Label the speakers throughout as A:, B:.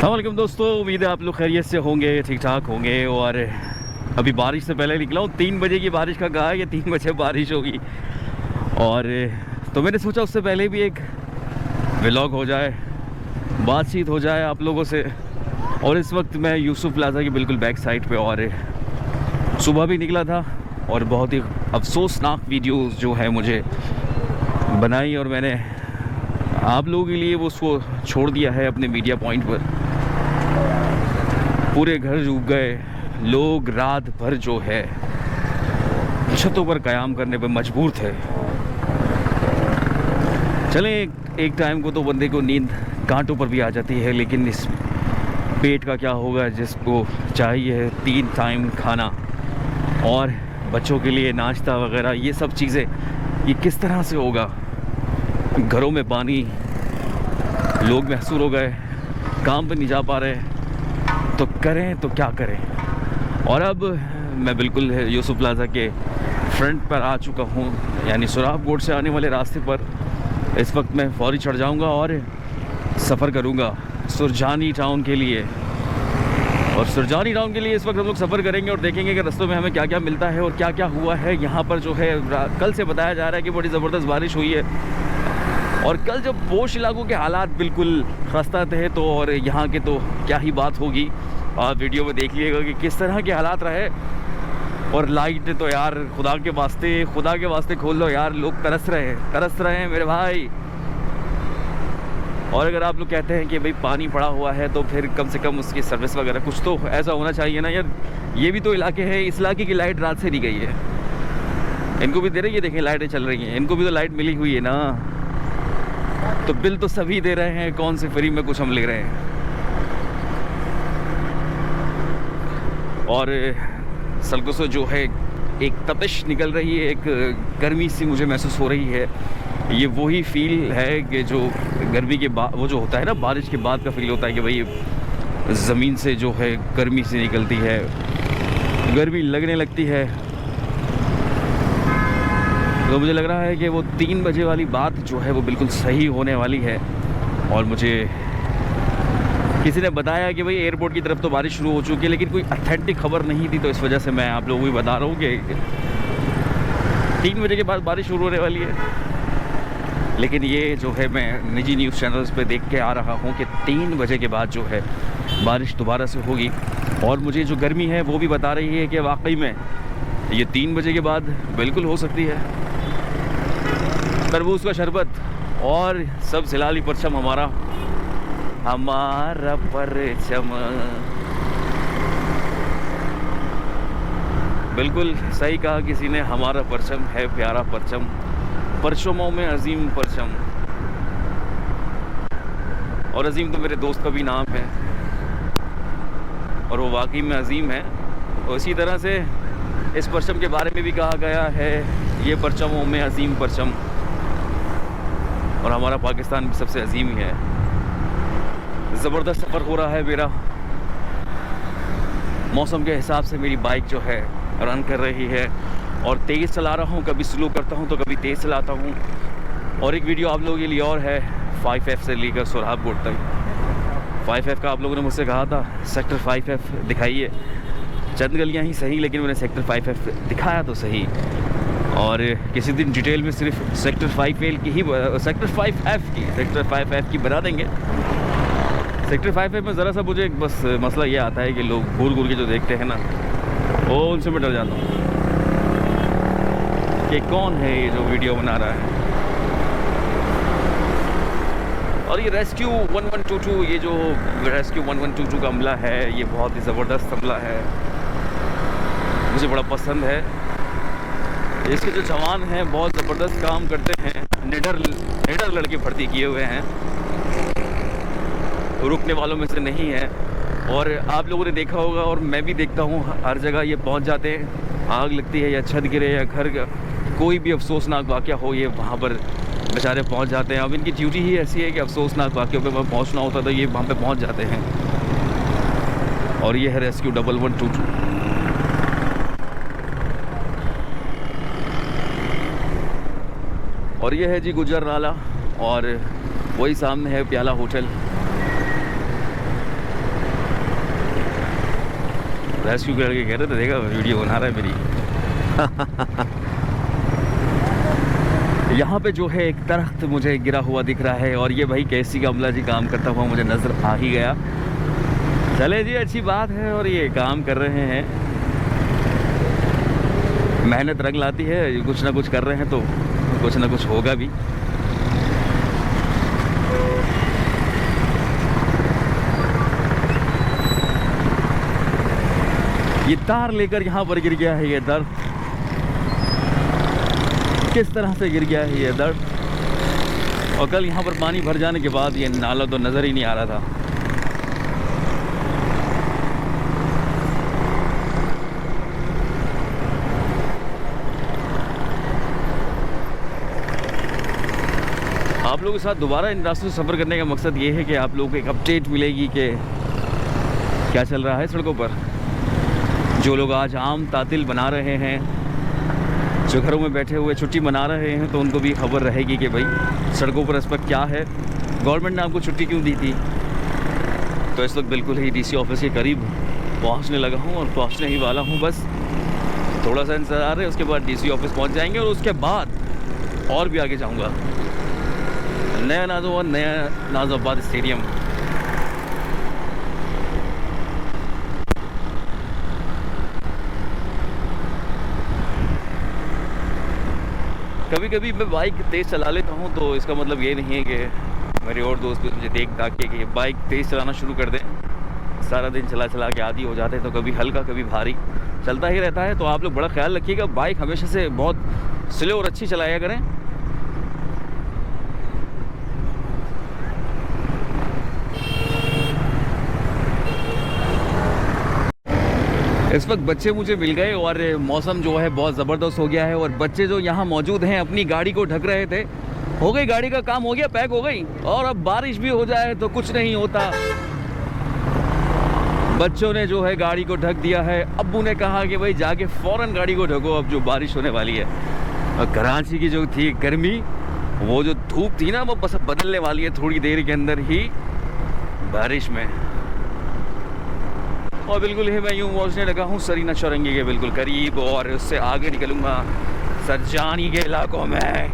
A: अस्सलाम वालेकुम दोस्तों, उम्मीद है आप लोग खैरियत से होंगे, ठीक ठाक होंगे। और अभी बारिश से पहले निकला हूँ। 3 बजे की बारिश का कहा है कि 3 बजे बारिश होगी। और तो मैंने सोचा उससे पहले भी एक व्लॉग हो जाए, बातचीत हो जाए आप लोगों से। और इस वक्त मैं यूसुफ प्लाजा की बिल्कुल बैक साइड पे, और सुबह भी निकला था और बहुत ही अफसोसनाक वीडियोस जो है मुझे बनाई, और मैंने आप लोगों के लिए वो उसको छोड़ दिया है अपने मीडिया पॉइंट पर। पूरे घर डूब गए, लोग रात भर जो है छतों पर क़याम करने पर मजबूर थे। चलें, एक टाइम को तो बंदे को नींद कांटों पर भी आ जाती है, लेकिन इस पेट का क्या होगा जिसको चाहिए 3 टाइम खाना और बच्चों के लिए नाश्ता वगैरह, ये सब चीज़ें ये किस तरह से होगा। घरों में पानी, लोग महसूर हो गए, काम पे नहीं जा पा रहे, तो करें तो क्या करें। और अब मैं बिल्कुल यूसुफ प्लाजा के फ्रंट पर आ चुका हूँ, यानी सुराबकोट से आने वाले रास्ते पर। इस वक्त मैं फौरी चढ़ जाऊँगा और सफ़र करूँगा सुरजानी टाउन के लिए। और सुरजानी टाउन के लिए इस वक्त हम लोग सफ़र करेंगे और देखेंगे कि रास्तों में हमें क्या क्या मिलता है और क्या क्या हुआ है यहाँ पर। जो है कल से बताया जा रहा है कि बड़ी ज़बरदस्त बारिश हुई है, और कल जब पोश इलाकों के हालात बिल्कुल खस्ता थे, तो और यहाँ के तो क्या ही बात होगी। आप वीडियो में देख लीजिएगा कि किस तरह के हालात रहे। और लाइट तो यार खुदा के वास्ते खोल दो यार, लोग तरस रहे हैं मेरे भाई। और अगर आप लोग कहते हैं कि भाई पानी पड़ा हुआ है, तो फिर कम से कम उसकी सर्विस वगैरह कुछ तो ऐसा होना चाहिए ना यार। ये भी तो इलाके हैं, इस इलाके की लाइट रात से नहीं गई है, इनको भी दे रही है। देखें लाइटें चल रही हैं, इनको भी तो लाइट मिली हुई है ना। तो बिल तो सभी दे रहे हैं, कौन से फ्री में कुछ हम ले रहे हैं। और सड़कों से जो है एक तपिश निकल रही है, एक गर्मी सी मुझे महसूस हो रही है। ये वही फील है कि जो गर्मी के बाद वो जो होता है ना, बारिश के बाद का फील होता है कि भाई ज़मीन से जो है गर्मी सी निकलती है, गर्मी लगने लगती है। तो मुझे लग रहा है कि वो 3 बजे वाली बात जो है वो बिल्कुल सही होने वाली है। और मुझे किसी ने बताया कि भाई एयरपोर्ट की तरफ तो बारिश शुरू हो चुकी है, लेकिन कोई अथेंटिक खबर नहीं थी, तो इस वजह से मैं आप लोगों को भी बता रहा हूँ कि 3 बजे के बाद बारिश शुरू होने वाली है। लेकिन ये जो है मैं निजी न्यूज़ चैनल्स पे देख के आ रहा हूँ कि 3 बजे के बाद जो है बारिश दोबारा से होगी। और मुझे जो गर्मी है वो भी बता रही है कि वाकई में ये 3 बजे के बाद बिल्कुल हो सकती है। तरबूज का शरबत और सब सिलाली परचम हमारा परचम। बिल्कुल सही कहा किसी ने, हमारा परचम है प्यारा परचम, परचमों में अजीम परचम। और अजीम तो मेरे दोस्त का भी नाम है, और वो वाकई में अजीम है। और इसी तरह से इस परचम के बारे में भी कहा गया है, ये परचमों में अजीम परचम। और हमारा पाकिस्तान भी सबसे अजीम ही है। ज़बरदस्त सफ़र हो रहा है मेरा। मौसम के हिसाब से मेरी बाइक जो है रन कर रही है, और तेज़ चला रहा हूँ, कभी स्लो करता हूँ तो कभी तेज़ चलाता हूँ। और एक वीडियो आप लोगों के लिए और है 5F से लेकर सुराबकोट तक। 5F का आप लोगों ने मुझसे कहा था सेक्टर 5F दिखाइए। चंद गलियाँ ही सही, लेकिन मैंने सेक्टर 5F दिखाया तो सही। और किसी दिन डिटेल में सिर्फ सेक्टर 5F की ही, सेक्टर 5F की बना देंगे। सेक्टर 5F में ज़रा सा मुझे बस मसला ये आता है कि लोग घूर के जो देखते हैं ना, वो उनसे मैं डर जाता हूँ कि कौन है ये जो वीडियो बना रहा है। और ये रेस्क्यू 1122, ये जो रेस्क्यू 1122 का हमला है, ये बहुत ही ज़बरदस्त हमला है, मुझे बड़ा पसंद है। इसके जो जवान हैं बहुत ज़बरदस्त काम करते हैं, निडर लड़के भर्ती किए हुए हैं, रुकने वालों में से नहीं है। और आप लोगों ने देखा होगा, और मैं भी देखता हूँ, हर जगह ये पहुँच जाते हैं। आग लगती है या छत गिरे या घर का कोई भी अफसोसनाक वाक़या हो, ये वहाँ पर बेचारे पहुँच जाते हैं। अब इनकी ड्यूटी ही ऐसी है कि अफसोसनाक वाक़यों पे वहाँ पहुँचना होता, तो ये वहाँ पे पहुँच जाते हैं। और ये है रेस्क्यू 1122। और ये है जी गुजर नाला, और वही सामने है प्याला होटल। रेस्क्यू करके कह रहे थे, देखा वीडियो बना रहा है मेरी। यहाँ पे जो है एक दरख्त मुझे गिरा हुआ दिख रहा है और ये भाई कैसी का अमला जी काम करता हुआ मुझे नज़र आ ही गया। चले जी, अच्छी बात है। और ये काम कर रहे हैं, मेहनत रंग लाती है, कुछ ना कुछ कर रहे हैं तो कुछ ना कुछ होगा भी। ये तार लेकर यहाँ पर गिर गया है ये दर्द। किस तरह से गिर गया है ये दर्द। और कल यहाँ पर पानी भर जाने के बाद ये नाला तो नज़र ही नहीं आ रहा था। आप लोगों के साथ दोबारा इन रास्तों से सफ़र करने का मकसद ये है कि आप लोगों को एक अपडेट मिलेगी कि क्या चल रहा है सड़कों पर। जो लोग आज आम तातिल बना रहे हैं, जो घरों में बैठे हुए छुट्टी मना रहे हैं, तो उनको भी खबर रहेगी कि भाई सड़कों पर इस वक्त क्या है, गवर्नमेंट ने आपको छुट्टी क्यों दी थी। तो इस वक्त बिल्कुल ही डीसी ऑफिस के करीब पहुंचने लगा हूं और पहुंचने ही वाला हूं। बस थोड़ा सा इंतज़ार है, उसके बाद डीसी ऑफिस पहुंच जाएंगे और उसके बाद और भी आगे जाऊंगा। नया नाज़ाबाद स्टेडियम। कभी कभी मैं बाइक तेज़ चला लेता हूँ, तो इसका मतलब ये नहीं है कि मेरे और दोस्त भी मुझे देख दाख के कि बाइक तेज़ चलाना शुरू कर दें। सारा दिन चला चला के आदी हो जाते हैं, तो कभी हल्का कभी भारी चलता ही रहता है। तो आप लोग बड़ा ख्याल रखिएगा, बाइक हमेशा से बहुत स्लो और अच्छी चलाया करें। इस वक्त बच्चे मुझे मिल गए और मौसम जो है बहुत ज़बरदस्त हो गया है। और बच्चे जो यहाँ मौजूद हैं अपनी गाड़ी को ढक रहे थे। हो गई गाड़ी का काम, हो गया, पैक हो गई। और अब बारिश भी हो जाए तो कुछ नहीं होता। बच्चों ने जो है गाड़ी को ढक दिया है। अब्बू ने कहा कि भाई जाके फ़ौरन गाड़ी को ढको, अब जो बारिश होने वाली है। और कराची की जो थी गर्मी, वो जो धूप थी ना, वो बस बदलने वाली है थोड़ी देर के अंदर ही बारिश में। और बिल्कुल ही मैं यूँ पहुँचने लगा हूँ सरीना चौरंगी के बिल्कुल करीब, और उससे आगे निकलूँगा सरजानी के इलाकों में।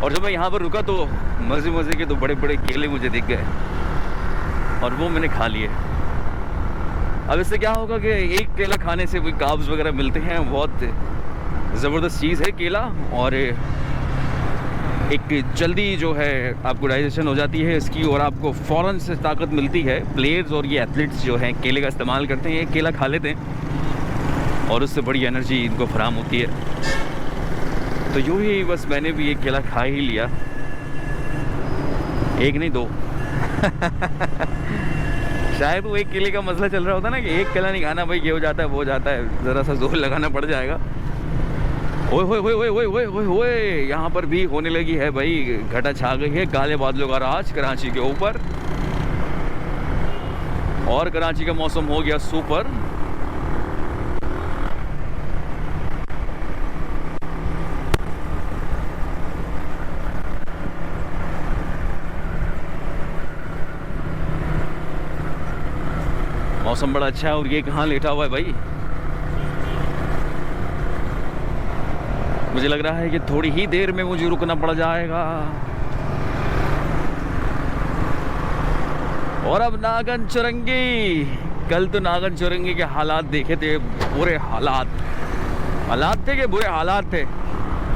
A: और जब मैं यहाँ पर रुका तो मज़े मज़े के 2 बड़े बड़े केले मुझे दिख गए और वो मैंने खा लिए। अब इससे क्या होगा कि एक केला खाने से कोई कार्ब्स वगैरह मिलते हैं, बहुत ज़बरदस्त चीज़ है केला। और एक जल्दी जो है आपको डाइजेशन हो जाती है इसकी, और आपको फ़ौरन से ताकत मिलती है। प्लेयर्स और ये एथलीट्स जो हैं केले का इस्तेमाल करते हैं, एक केला खा लेते हैं और उससे बड़ी एनर्जी इनको फराहम होती है। तो यूँ ही बस मैंने भी एक केला खा ही लिया, एक नहीं 2। शायद वो एक केले का मसला चल रहा होता ना कि एक केला नहीं खाना भाई, ये हो जाता है वो हो जाता है, ज़रा सा जोर लगाना पड़ जाएगा। ओए होए होए होए होए होए होए, यहाँ पर भी होने लगी है भाई, घटा छा गई है, काले बादलों का राज कराची के ऊपर। और कराची का मौसम हो गया सुपर। मौसम बड़ा अच्छा है। और ये कहाँ लेटा हुआ है भाई, मुझे लग रहा है कि थोड़ी ही देर में मुझे रुकना पड़ जाएगा। और अब नागन चुरंगी, कल तो नागन चुरंगी के हालात देखे थे, बुरे हालात थे कि बुरे हालात थे।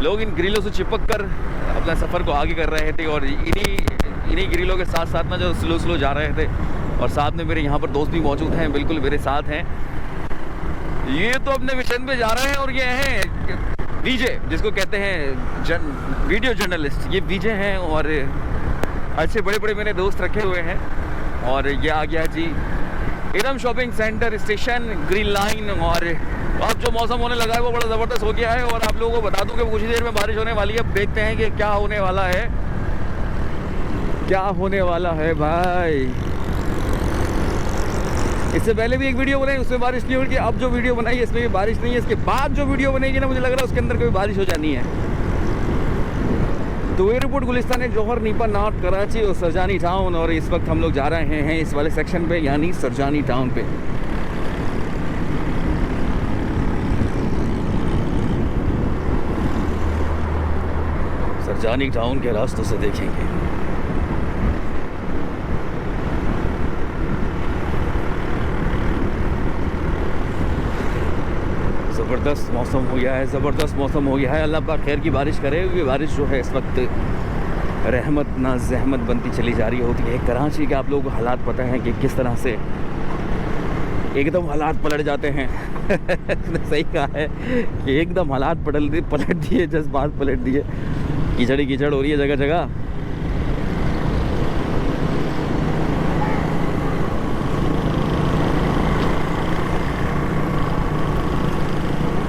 A: लोग इन ग्रिलों से चिपक कर अपना सफ़र को आगे कर रहे थे और इन्हीं ग्रिलों के साथ साथ ना जो स्लो जा रहे थे। और साथ में मेरे यहाँ पर दोस्त भी मौजूद हैं, बिल्कुल मेरे साथ हैं। ये तो अपने मिशन पे जा रहे हैं और ये हैं वीजे, जिसको कहते हैं वीडियो जर्नलिस्ट। ये वीजे हैं और अच्छे बड़े बड़े मैंने दोस्त रखे हुए हैं। और ये आ गया जी Iram shopping centre station, green line. और अब जो मौसम होने लगा है वो बड़ा ज़बरदस्त हो गया है। और आप लोगों को बता दूं कि कुछ ही देर में बारिश होने वाली है। अब देखते हैं कि क्या होने वाला है, क्या होने वाला है भाई। इससे पहले भी एक वीडियो बनाई, उसमें बारिश नहीं हुई। अब जो वीडियो बनाई इसमें भी बारिश नहीं है। इसके बाद जो वीडियो बनेगी ना, मुझे लग रहा है उसके अंदर कोई बारिश हो जानी है। तो एयरपोर्ट गुलिस्तान जौहर नीपा नॉर्थ कराची और सरजानी टाउन, और इस वक्त हम लोग जा रहे हैं इस वाले सेक्शन पे यानी सरजानी टाउन पे। सरजानी टाउन के रास्तों से देखेंगे। ज़बरदस्त मौसम हो गया है, ज़बरदस्त मौसम हो गया है। अल्लाह पाक खैर की बारिश करे, क्योंकि बारिश जो है इस वक्त रहमत ना जहमत बनती चली जा रही होती है। कराची के आप लोगों को हालात पता हैं कि किस तरह से एकदम हालात पलट जाते हैं। सही कहा है कि एकदम हालात पलट दिए, जज्बात पलट दिए। कीचड़ ही कीचड़ हो रही है जगह जगह।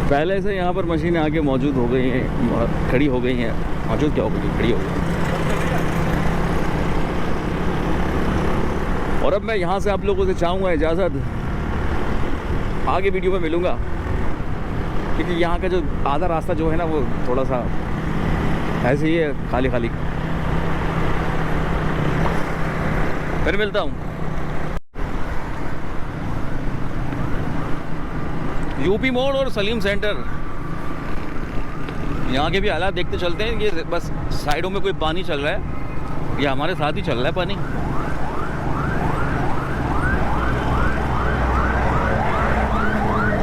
A: पहले से यहाँ पर मशीनें आके मौजूद हो गई हैं, खड़ी हो गई हैं। मौजूद क्या हो गई, खड़ी हो गई। और अब मैं यहाँ से आप लोगों से चाहूँगा इजाज़त, आगे वीडियो में मिलूँगा, क्योंकि यहाँ का जो आधा रास्ता जो है ना वो थोड़ा सा ऐसे ही है, खाली खाली। फिर मिलता हूँ। यूपी मोड़ और सलीम सेंटर, यहाँ के भी हालात देखते चलते हैं। ये बस साइडों में कोई पानी चल रहा है, या हमारे साथ ही चल रहा है पानी।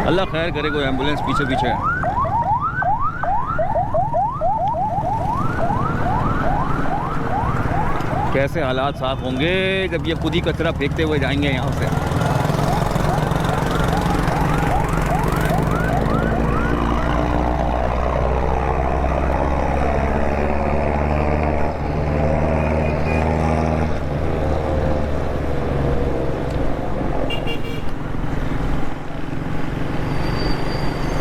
A: अल्लाह खैर करे, कोई एम्बुलेंस पीछे पीछे है। कैसे हालात साफ होंगे जब ये खुद ही कचरा फेंकते हुए जाएंगे यहाँ से।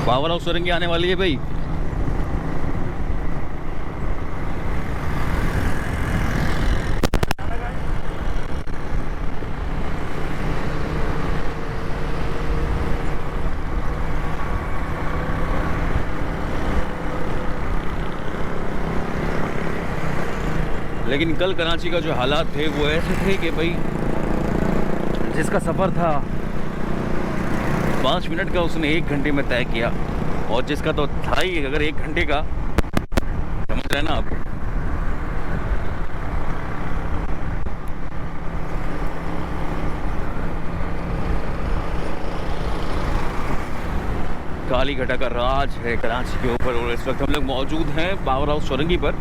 A: पावर हाउस सुरंगी आने वाली है भाई। लेकिन कल कराची का जो हालात थे वो ऐसे थे कि भाई जिसका सफ़र था 5 मिनट का उसने 1 घंटे में तय किया, और जिसका तो था ही अगर 1 घंटे का, समझ रहे हैं ना आप। काली घटा का राज है कराची के ऊपर, और इस वक्त हम लोग मौजूद हैं पावर हाउस चौरंगी पर।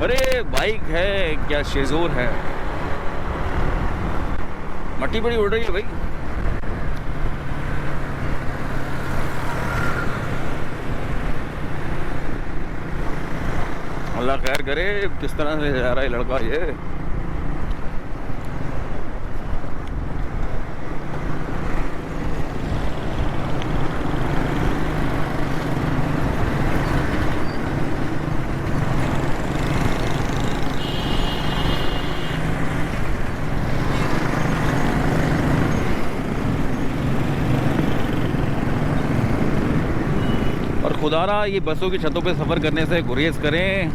A: अरे बाइक है क्या, शेजोर है। मट्टी बड़ी उड़ रही है भाई। अल्लाह खैर करे, किस तरह से जा रहा है लड़का ये। खुदारा ये बसों की छतों पे सफ़र करने से गुरेज करें।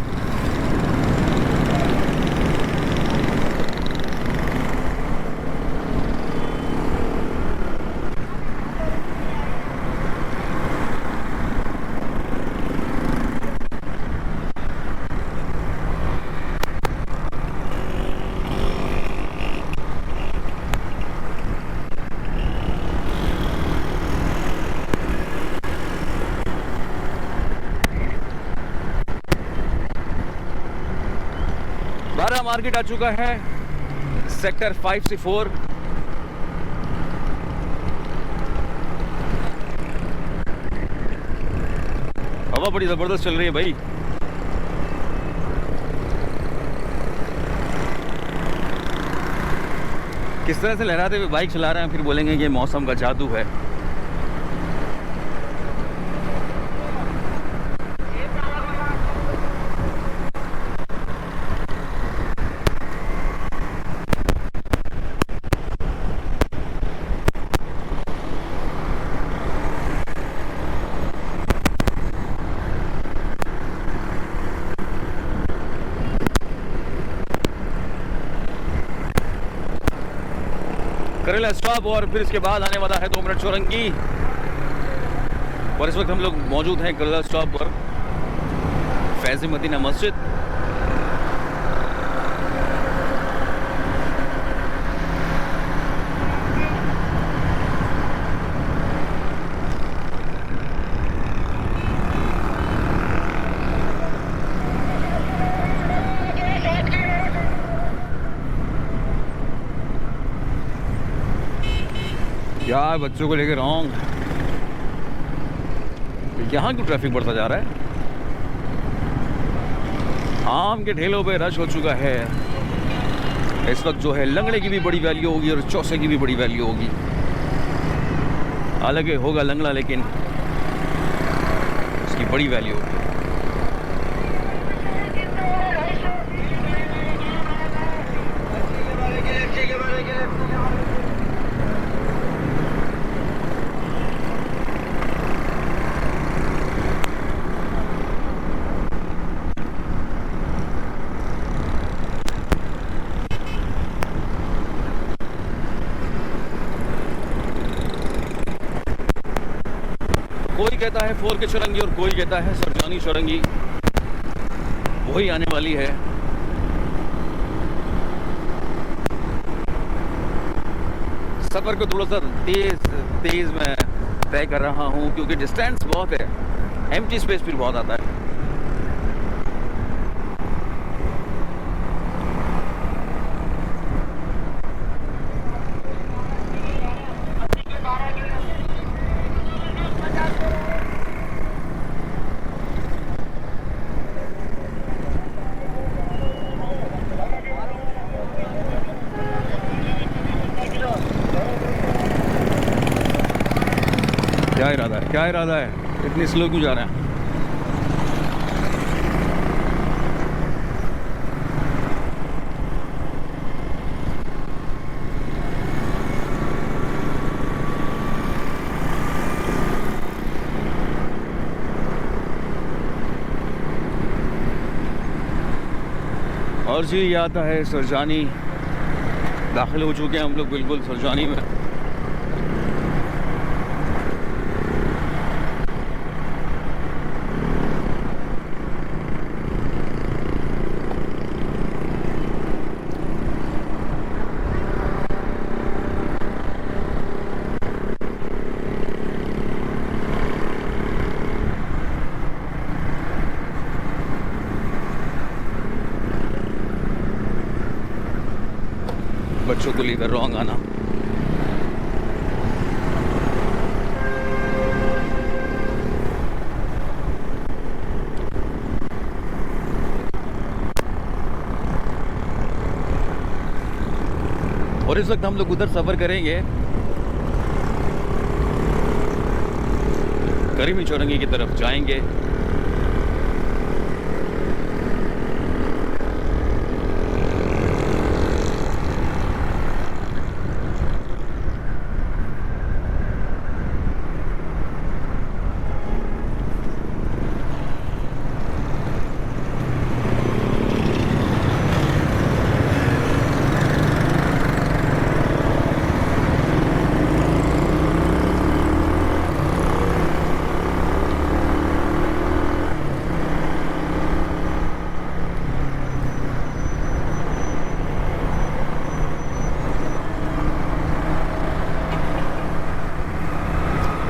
A: बारह मार्केट आ चुका है, सेक्टर 5 से 4। हवा बड़ी ज़बरदस्त चल रही है भाई। किस तरह से लहराते हुए बाइक चला रहे हैं, फिर बोलेंगे कि मौसम का जादू है। करेला स्टॉप और फिर इसके बाद आने वाला है 2 मिनट चौरंगी। और इस वक्त हम लोग मौजूद हैं करेला स्टॉप पर, फैज़ मदीना मस्जिद। यार बच्चों को लेकर रॉन्ग, यहाँ क्यों ट्रैफिक बढ़ता जा रहा है? आम के ठेलों पे रश हो चुका है इस वक्त। जो है लंगड़े की भी बड़ी वैल्यू होगी और चौसे की भी बड़ी वैल्यू होगी। हालांकि होगा लंगड़ा, लेकिन उसकी बड़ी वैल्यू होगी। कोई कहता है 4 के चौरंगी और कोई कहता है सरजानी चौरंगी, वही आने वाली है। सफ़र को थोड़ा सा तेज़ मैं तय कर रहा हूँ क्योंकि डिस्टेंस बहुत है, एम्प्टी स्पेस फिर बहुत आता है। क्या इरादा है, क्या इरादा है? इतनी स्लो क्यों जा रहे हैं? और जी ये आता है सरजानी। दाखिल हो चुके हैं हम लोग बिल्कुल सरजानी में। बच्चों को लेकर रॉन्ग आना। और इस वक्त हम लोग उधर सफर करेंगे करीमी चौरंगी की तरफ जाएंगे।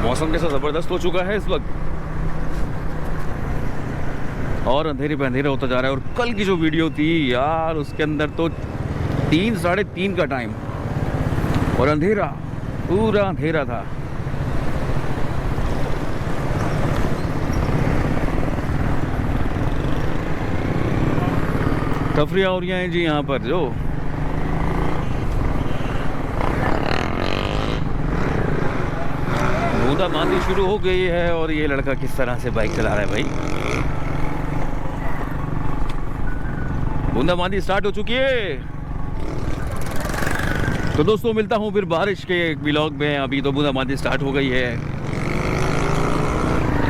A: मौसम कैसा ज़बरदस्त हो चुका है इस वक्त और अंधेरे पे अंधेरा होता जा रहा है। और कल की जो वीडियो थी यार, उसके अंदर तो 3 साढ़े 3 का टाइम और अंधेरा, पूरा अंधेरा था। तफरियाँ हो रही हैं जी यहाँ पर। जो बूंदाबांदी शुरू हो गई है और ये लड़का किस तरह से बाइक चला रहा है भाई। बूंदाबांदी स्टार्ट हो चुकी है। तो दोस्तों मिलता हूँ फिर बारिश के व्लॉग में। अभी तो बूंदाबांदी स्टार्ट हो गई है,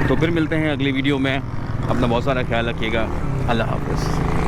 A: तो फिर मिलते हैं अगली वीडियो में। अपना बहुत सारा ख्याल रखिएगा। अल्लाह हाफ़िज़।